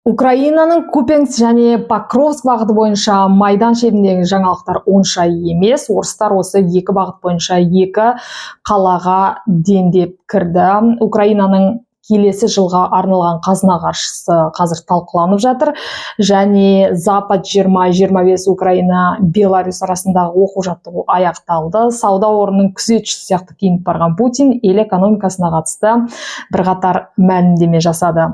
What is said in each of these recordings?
Украинаның Купенск және Покровск бағыты бойынша Майдан шебіндегі жаңалықтар онша емес. Орыстар осы екі бағыт бойынша екі қалаға дендеп кірді. Украинаның келесі жылға арналған қазына қаржысы қазір талқыланып жатыр. Және Запад 20-25 Украина Беларусь арасындағы оқу жаттығу аяқталды. Сауда орнының күзетшісі сияқты киініп барған Путин ел экономикасына қатысты бірқатар мәлімдеме жасады.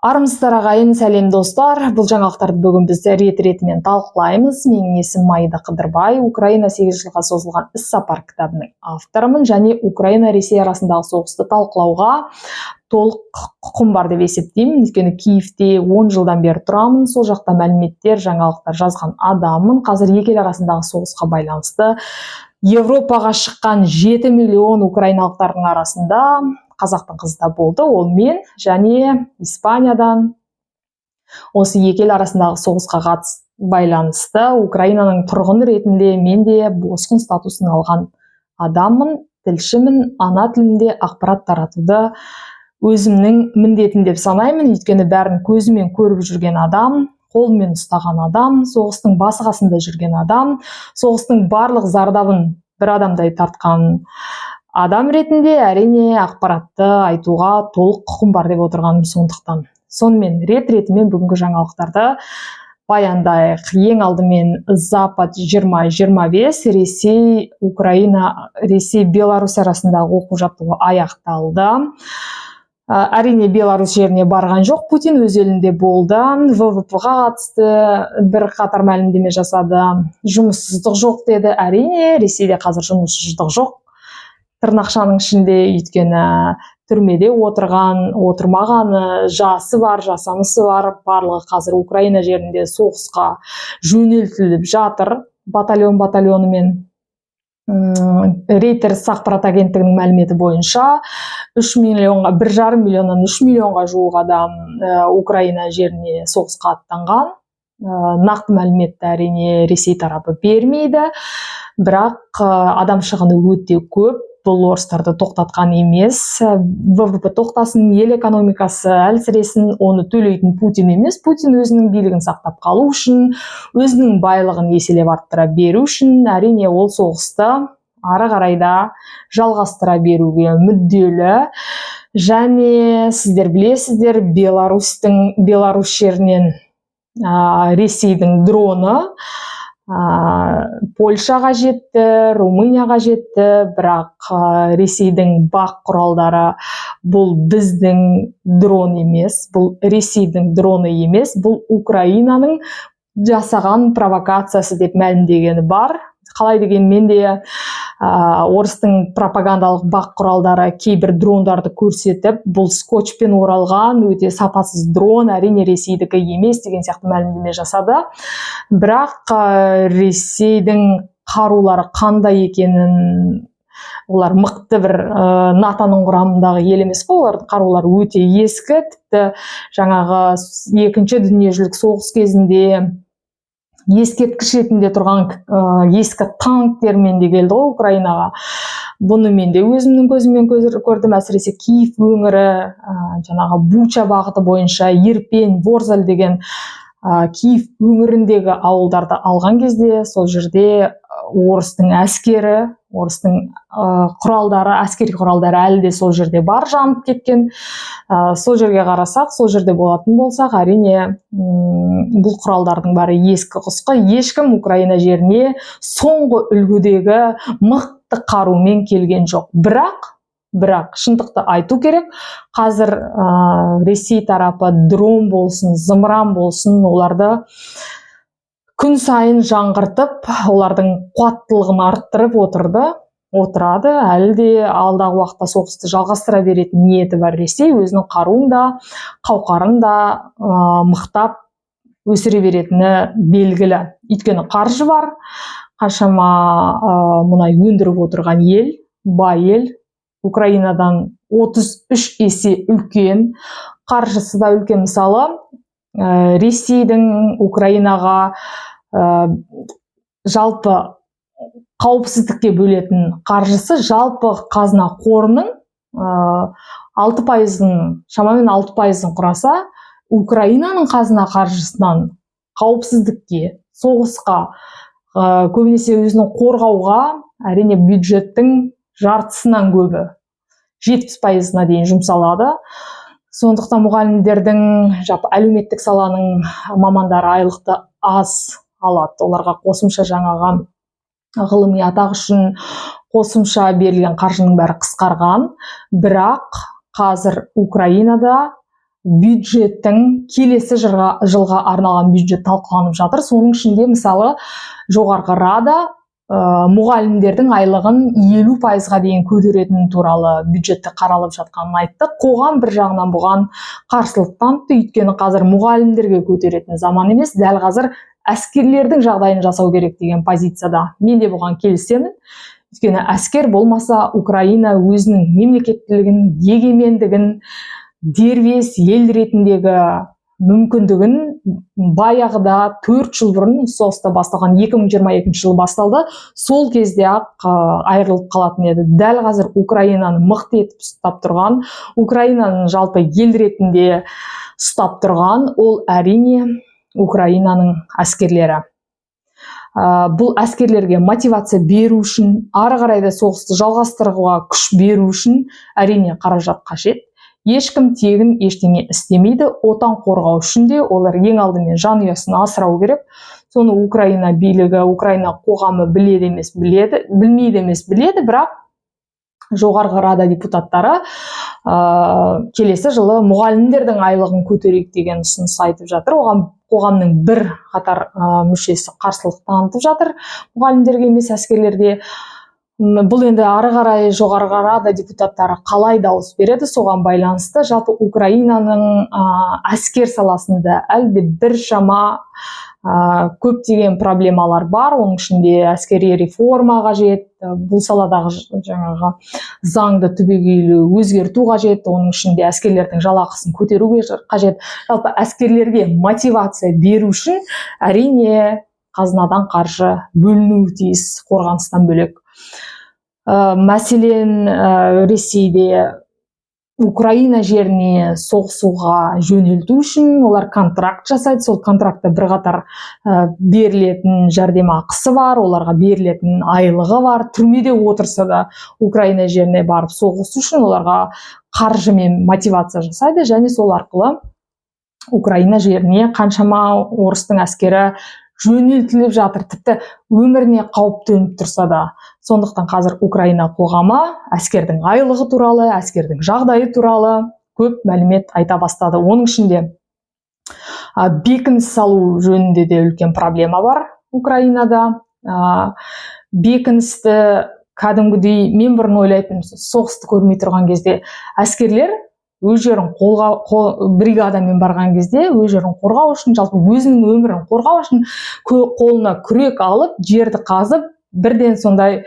Армысыздар ағайын, сәлем достар. Бұл жаңалықтарды бүгін біз рет-ретімен талқылаймыз. Менің есімім Майда Қыдырбай. Украина 8 жылға созылған іс-сапар кітабының авторымын және Украина-Ресей арасындағы соғысты талқылауға толық құқым бар деп есептеймін. Өйткені Киевте 10 жылдан бері тұрамын. Сол жақта мәліметтер, жаңалықтар жазған адаммын. Қазір екі ел арасындағы соғысқа байланысты Европаға шыққан 7 миллион украиналықтардың арасында қазақтың қызы да болды. Ол мен және Испаниядан осы екі ел арасындағы соғысқа байланысты Украинаның тұрғын ретінде мен де босқын статусын алған адаммын, тілшімін, ана тілінде ақпарат таратуды өзімнің міндетім деп санаймын. Өйткені бәрін көзімен көріп жүрген адам, қолмен ұстаған адам, соғыстың басы қасында жүрген адам, соғыстың барлық зардабын бір адамдай тартқан адам ретінде әрине ақпаратты айтуға толық құқым бар деп отырғаным сондықтан. Сонымен рет-ретімен бүгінгі жаңалықтарды баяндайық. Ең алдымен Запад 20-25 Ресей, Украина, Ресей, Беларусь арасындағы оқу жаттығу аяқталды. Әрине Беларусь жеріне барған жоқ, Путин өз елінде болды. ВВП-ға қатысты бір қатар мәлімдеме жасады. Жұмыссыздық жоқ деді. Әрине Ресейде қазір жұмыссыздық жоқ. Тырнақшаның ішінде, өйткені түрмеде отырған, отырмағаны, жасы бар, жасамысы бар, барлығы қазір Украина жерінде соғысқа жөнелтіліп жатыр. Батальонымен. Reuters ақпарат агенттігінің мәліметі бойынша 1,5 миллионнан 3 миллионға жуық адам Украина жеріне соғысқа аттанған. Нақты мәліметті әрине Ресей тарапы бермейді, бірақ адам шығыны өте көп. Бұл орыстарды тоқтатқан емес. ВВП тоқтасын, ел экономикасы әлсіресін, оны төлейтін Путин емес. Путин өзінің билігін сақтап қалу үшін, өзінің байлығын еселеп арттыра беру үшін, әрине ол соғысты ары қарайда жалғастыра беруге мүдделі. Және сіздер білесіздер, Беларусь жерінен Ресейдің дроны Польшаға жетті, Румынияға жетті, бірақ Ресейдің бақ құралдары бұл біздің дрон емес, бұл Ресейдің дроны емес, бұл Украинаның жасаған провокациясы деп мәлімдегені бар. Қалай дегенмен де орыстың пропагандалық бақ құралдары кейбір дрондарды көрсетіп, бұл скотчпен оралған өте сапасыз дрон, әрине Ресейдікі емес деген сияқты мәлімдеме жасады. Бірақ Ресейдің қарулары қандай екенін, олар мықты бір НАТО-ның құрамындағы ел емес қой, олардың қарулары өте ескі, тіпті жаңағы екінші дүниежүзілік соғыс кезінде ескерткіш ретінде тұрған ескі танктермен де келді ғой Украинаға. Бұны мен де өзімнің көзіммен көрдім. Әсіресе Киев өңірі, жаңағы Буча бағыты бойынша Ерпен, Ворзаль деген Киев өңіріндегі ауылдарды алған кезде сол жерде орыстың әскері, орыстың әскери құралдары әлі де сол жерде бар, жанып кеткен. Сол жерге қарасақ, сол жерде болатын болсақ, әрине бұл құралдардың бәрі ескі құсқы. Ешкім Украина жеріне соңғы үлгідегі мықты қарумен келген жоқ. Бірақ шындықты айту керек, қазір Ресей тарапы дрон болсын, зымыран болсын, оларды күн сайын жаңғыртып, олардың қуаттылығын арттырып отырады. Әлі де алдағы уақытта соғысты жалғастыра беретін ниеті бар Ресей, өзінің қаруын да, қауқарын да мықтап өсіре беретіні белгілі. Өйткені қаржы бар, қаншама мұнай өндіріп отырған ел, бай ел, Украинадан 33 есе үлкен, қаржысы да үлкен. Мысалы, Ресейдің Украинаға жалпы қауіпсіздікке бөлетін қаржысы жалпы қазына қорының 6%-ын, шамамен 6%-ын құраса, Украинаның қазына қаржысынан қауіпсіздікке, соғысқа, көбінесе өзінің қорғауға әрине бюджеттің жартысынан көбі, 70%-на дейін жұмсалады. Сондықтан мұғалімдердің, әлеуметтік саланың мамандары айлықты аз алады. Оларға қосымша жаңағы ғылыми атақ үшін қосымша берілген қаржының бәрі қысқарған. Бірақ қазір Украинада бюджеттің келесі жылға арналған бюджет талқыланып жатыр. Соның ішінде мысалы жоғарғы рада мұғалімдердің айлығын 50%-ға дейін көтеретіні туралы бюджетте қаралып жатқанын айтты. Қоғам бір жағынан бұған қарсылық танытты, өйткені қазір мұғалімдерге көтеретін заман емес, дәл қазір әскерлердің жағдайын жасау керек деген позицияда. Мен де бұған келісемін. Өйткені әскер болмаса Украина өзінің мемлекеттілігін, егемендігін, дербес ел ретіндегі мүмкіндігін баяғыда 4 жыл бұрын соғыста басталған 2022 жылы басталды. Сол кезде ақ айырылып қалатын еді. Дәл қазір Украинаны мықты етіп ұстап тұрған, Украинаның жалпы ел ретінде ұстап тұрған ол әрине Украинаның әскерлері. Бұл әскерлерге мотивация беру үшін, ары қарай да соғысты жалғастыруға күш беру үшін әрине қаражат қажет. Ешкім тегін ештеңе істемейді. Отан қорғау үшін де олар ең алдымен жанұясын асырау керек. Соны Украина билігі, Украина қоғамы біледі емес, білмейді емес, біледі, бірақ жоғарғы рада депутаттары келесі жылы мұғалімдердің айлығын көтерейік деген ұсыныс айтып жатыр. Оған қоғамның бір қатар мүшесі қарсылық танытып жатыр. Мұғалімдерге емес, әскерлерге. Бұл енді ары қарай жоғарғы рада депутаттары қалай дауыс береді, соған байланысты. Жалпы Украинаның әскер саласында әлде біршама көптеген проблемалар бар. Оның ішінде әскери реформа қажет, бұл саладағы жаңағы заңды түбегейлі өзгерту қажет, оның ішінде әскерлердің жалақысын көтеруге қажет. Жалпы әскерлерге мотивация беру үшін әрине қазынадан қаржы бөлінуі тиіс, қорғаныстан бөлек. Мәселен, Ресейде Украина жеріне соғысуға жөнелту үшін олар контракт жасайды. Сол контрактта бірқатар берілетін жәрдемақысы бар, оларға берілетін айлығы бар. Түрмеде отырса да Украина жеріне барып соғысу үшін оларға қаржымен мотивация жасайды, және сол арқылы Украина жеріне қаншама орыстың әскері жөнелтіліп жатыр, тіпті өміріне қауіп төніп тұрса да. Сондықтан қазір Украина қоғамы әскердің айлығы туралы, әскердің жағдайы туралы көп мәлімет айта бастады. Оның ішінде бекініс салу жөнінде де үлкен проблема бар Украинада. Бекіністі кәдімгідей, мен бұрын ойлайтын, соғысты көрмей тұрған кезде әскерлер өз жерін бригадамен барған кезде өз жерін қорғау үшін, жалпы өзінің өмірін қорғау үшін қолына күрек алып, жерді қазып, бірден сондай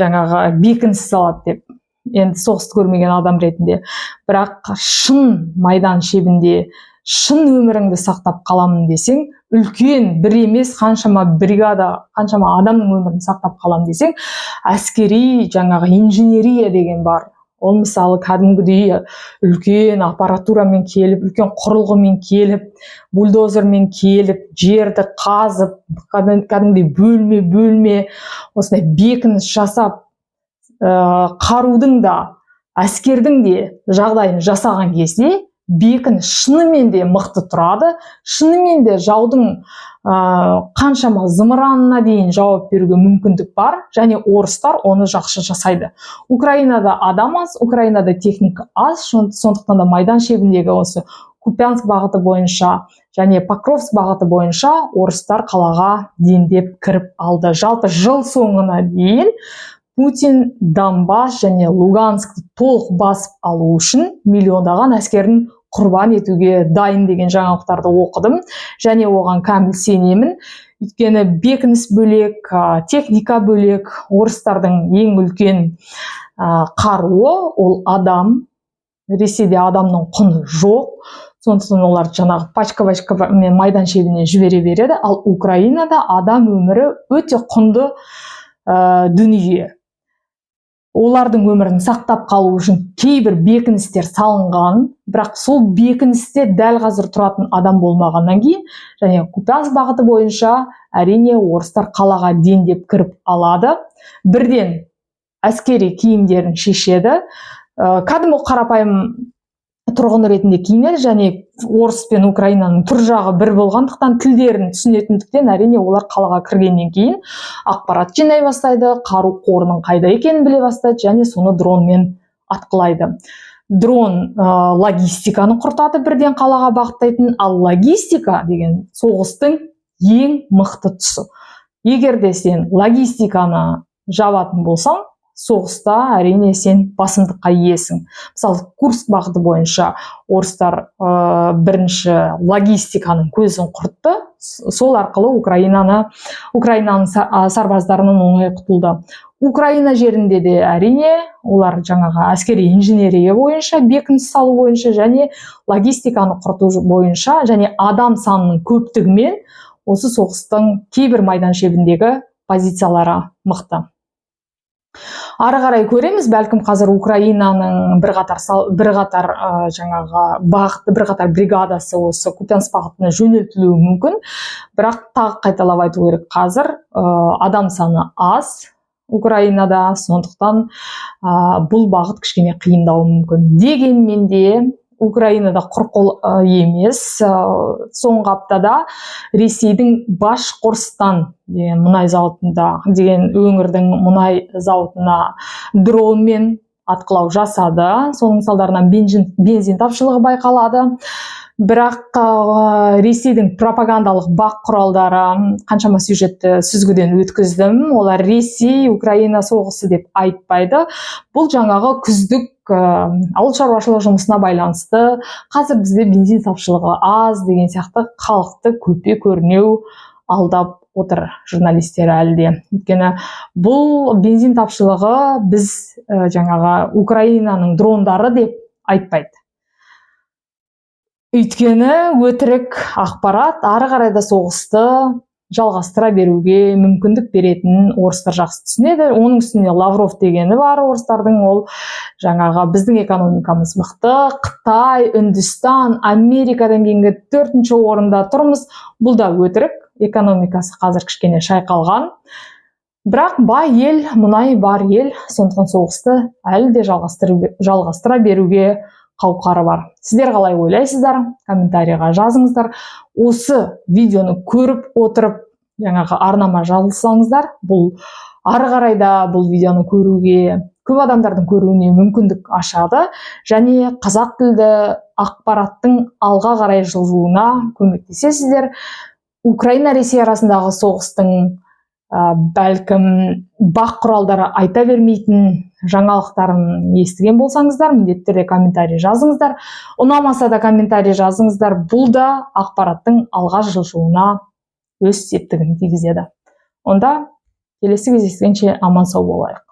жаңағы бекініс салады деп. Енді соғысты көрмеген адам ретінде. Бірақ шын майдан шебінде, шын өміріңді сақтап қаламын десең, үлкен бір емес қаншама бригада, қаншама адамның өмірін сақтап қаламын десең, әскери жаңағы инженерия деген бар. Ол мысалы кәдімгідей үлкен аппаратурамен келіп, үлкен құрылғымен келіп, бульдозермен келіп, жерді қазып, кәдімгідей бөлме, осындай бекініс жасап, қарудың да, әскердің де жағдайын жасаған кезде, бекініс шынымен де мықты тұрады, шынымен де жаудың қаншама зымыранына дейін жауап беруге мүмкіндік бар, және орыстар оны жақсы жасайды. Украинада адам аз, Украинада техника аз, сондықтан да майдан шебіндегі осы Купянск бағыты бойынша және Покровск бағыты бойынша орыстар қалаға дендеп кіріп алды. Жалпы жыл соңына дейін Путин Донбасс және Луганскты толық басып алу үшін миллиондаған әскерін құрбан етуге дайын деген жаңалықтарды оқыдым, және оған кәміл сенемін. Өйткені бекініс бөлек, техника бөлек, орыстардың ең үлкен қаруы ол адам. Ресейде адамның құны жоқ. Сондықтан олар жаңағы пачка мен майдан шебіне жібере береді. Ал Украинада адам өмірі өте құнды дүние. олардың өмірін сақтап қалу үшін кейбір бекіністер салынған, бірақ сол бекіністе дәл қазір тұратын адам болмағаннан кейін, және Купянск бағыты бойынша әрине орыстар қалаға дендеп кіріп алады. Бірден әскери киімдерін шешеді, кәдімгі қарапайым тұрғын ретінде киінеді, және орыс пен Украинаның тұр жағы бір болғандықтан тілдерін түсінетіндіктен әрине олар қалаға кіргеннен кейін ақпарат жинай бастайды, қару қорының қайда екенін біле бастайды, және соны дронмен атқылайды. Дрон логистиканы құртады, бірден қалаға бағыттайтын, ал логистика деген соғыстың ең мықты тұсы. Егер де сен логистиканы жабатын болсаң, соғыста әрине сен басымдыққа иесің. Мысалы, Курск бағыты бойынша орыстар бірінші логистиканың көзін құртты, сол арқылы Украинаның сарбаздарынан оңай құтылды. Украина жерінде де әрине олар жаңағы әскери инженерия бойынша, бекініс салу бойынша және логистиканы құрту бойынша және адам санының көптігімен осы соғыстың кейбір майдан шебіндегі позициялары мықты. Ары қарай көреміз, бәлкім қазір Украинаның бірқатар бригадасы осы Купянск бағытына жөнелтілуі мүмкін, бірақ тағы қайталап айту керек, қазір адам саны аз Украинада, сондықтан бұл бағыт кішкене қиындауы мүмкін. Дегенмен де Украинада құр қол емес, соңғы аптада Ресейдің Башқұртстан деген мұнай зауытында деген өңірдің мұнай зауытына дронмен атқылау жасады. Соның салдарынан бензин тапшылығы байқалады. Бірақ Ресейдің пропагандалық бақ құралдары қаншама сюжетті сүзгіден өткіздім. Олар Ресей, Украина соғысы деп айтпайды. Бұл жаңағы күздік ауыл шаруашылық жұмысына байланысты, қазір бізде бензин тапшылығы аз деген сияқты халықты көпе-көрнеу алдап отыр журналистер әлі де. Өйткені бұл бензин тапшылығы біз жаңағы Украинаның дрондары деп айтпайды. Өйткені өтірік ақпарат ары қарай да соғысты жалғастыра беруге мүмкіндік беретін орыстар жақсы түсінеді. Оның үстіне Лавров дегені бар орыстардың, ол жаңағы біздің экономикамыз мықты, Қытай, Үндістан, Америкадан кейінгі 4-ші орында тұрмыз. Бұл да өтірік, экономикасы қазір кішкене шайқалған. Бірақ бай ел, мұнай бар ел, сондықтан соғысты әлі де жалғастыра беруге қауқары бар. Сіздер қалай ойлайсыздар? Комментарийға жазыңыздар. Осы видеоны көріп отырып, жаңағы арнама жазылсаңыздар, бұл ары қарайда бұл видеоны көруге, көп адамдардың көруіне мүмкіндік ашады, және қазақ тілді ақпараттың алға қарай жылжуына көмектесесіздер. Украина Ресей арасындағы соғыстың бәлкім бақ құралдары айта бермейтін жаңалықтарын естіген болсаңыздар, міндетті түрде комментарий жазыңыздар. Ұнамаса да комментарий жазыңыздар. Бұл да ақпараттың алға жылжуына өз септігін тигізеді. Онда келесі кездескенше аман сау болайық.